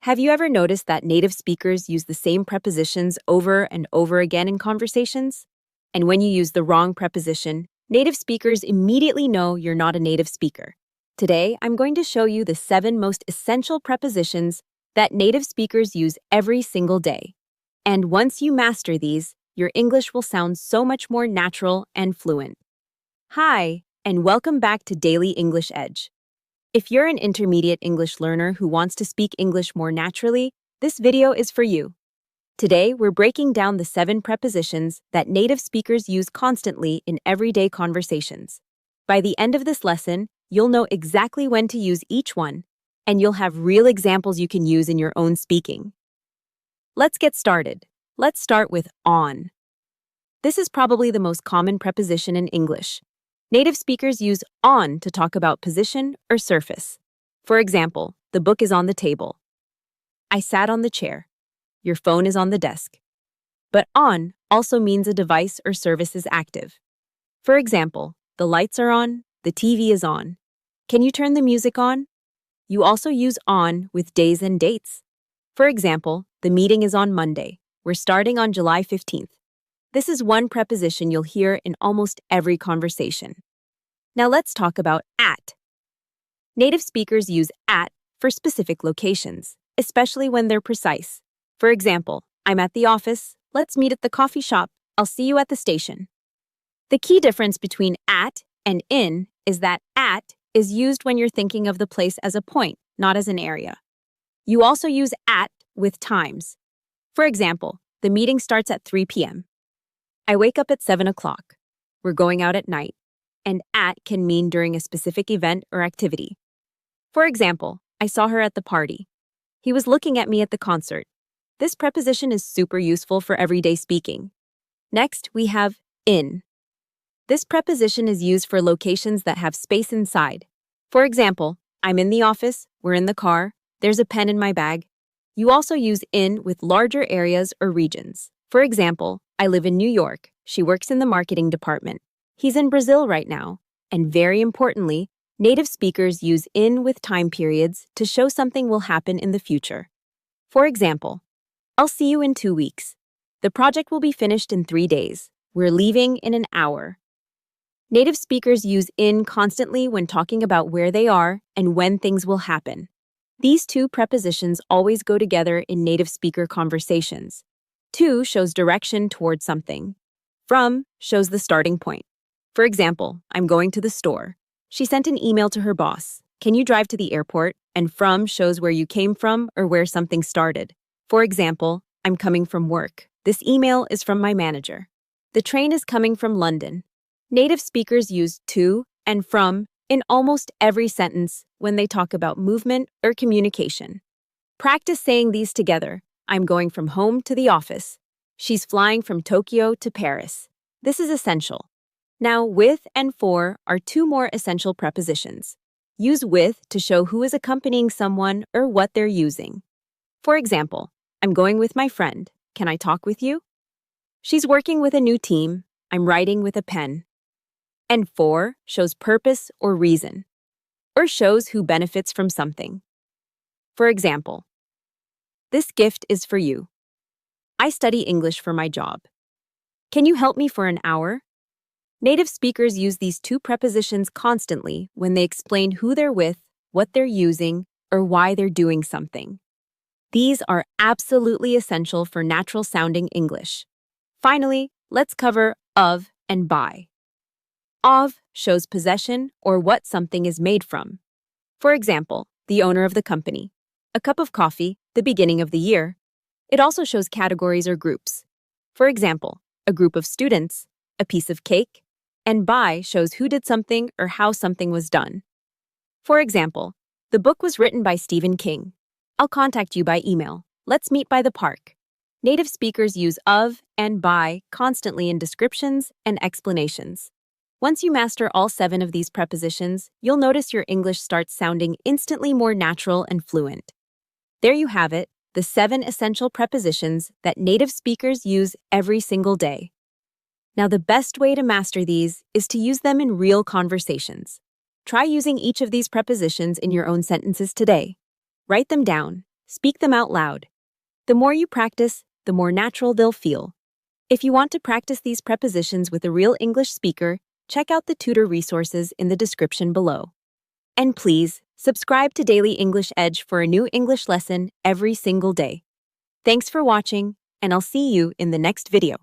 Have you ever noticed that native speakers use the same prepositions over and over again in conversations? And when you use the wrong preposition, native speakers immediately know you're not a native speaker. Today, I'm going to show you the 7 most essential prepositions that native speakers use every single day. And once you master these, your English will sound so much more natural and fluent. Hi, and welcome back to Daily English Edge. If you're an intermediate English learner who wants to speak English more naturally, this video is for you. Today, we're breaking down the 7 prepositions that native speakers use constantly in everyday conversations. By the end of this lesson, you'll know exactly when to use each one, and you'll have real examples you can use in your own speaking. Let's get started. Let's start with on. This is probably the most common preposition in English. Native speakers use on to talk about position or surface. For example, the book is on the table. I sat on the chair. Your phone is on the desk. But on also means a device or service is active. For example, the lights are on, the TV is on. Can you turn the music on? You also use on with days and dates. For example, the meeting is on Monday. We're starting on July 15th. This is one preposition you'll hear in almost every conversation. Now let's talk about at. Native speakers use at for specific locations, especially when they're precise. For example, I'm at the office. Let's meet at the coffee shop. I'll see you at the station. The key difference between at and in is that at is used when you're thinking of the place as a point, not as an area. You also use at with times. For example, the meeting starts at 3 p.m. I wake up at 7 o'clock. We're going out at night. And at can mean during a specific event or activity. For example, I saw her at the party. He was looking at me at the concert. This preposition is super useful for everyday speaking. Next, we have in. This preposition is used for locations that have space inside. For example, I'm in the office, we're in the car, there's a pen in my bag. You also use in with larger areas or regions. For example, I live in New York. She works in the marketing department. He's in Brazil right now. And very importantly, native speakers use in with time periods to show something will happen in the future. For example, I'll see you in 2 weeks. The project will be finished in 3 days. We're leaving in an hour. Native speakers use in constantly when talking about where they are and when things will happen. These 2 prepositions always go together in native speaker conversations. To shows direction towards something. From shows the starting point. For example, I'm going to the store. She sent an email to her boss. Can you drive to the airport? And from shows where you came from or where something started. For example, I'm coming from work. This email is from my manager. The train is coming from London. Native speakers use to and from in almost every sentence when they talk about movement or communication. Practice saying these together. I'm going from home to the office. She's flying from Tokyo to Paris. This is essential. Now, with and for are 2 more essential prepositions. Use with to show who is accompanying someone or what they're using. For example, I'm going with my friend. Can I talk with you? She's working with a new team. I'm writing with a pen. And for shows purpose or reason, or shows who benefits from something. For example, this gift is for you. I study English for my job. Can you help me for an hour? Native speakers use these 2 prepositions constantly when they explain who they're with, what they're using, or why they're doing something. These are absolutely essential for natural-sounding English. Finally, let's cover of and by. Of shows possession or what something is made from. For example, the owner of the company. A cup of coffee, the beginning of the year. It also shows categories or groups. For example, a group of students, a piece of cake, and by shows who did something or how something was done. For example, the book was written by Stephen King. I'll contact you by email. Let's meet by the park. Native speakers use of and by constantly in descriptions and explanations. Once you master all 7 of these prepositions, you'll notice your English starts sounding instantly more natural and fluent. There you have it, the 7 essential prepositions that native speakers use every single day. Now, the best way to master these is to use them in real conversations. Try using each of these prepositions in your own sentences today. Write them down, Speak them out loud. The more you practice, the more natural they'll feel. If you want to practice these prepositions with a real English speaker, check out the tutor resources in the description below. And please, subscribe to Daily English Edge for a new English lesson every single day. Thanks for watching, and I'll see you in the next video.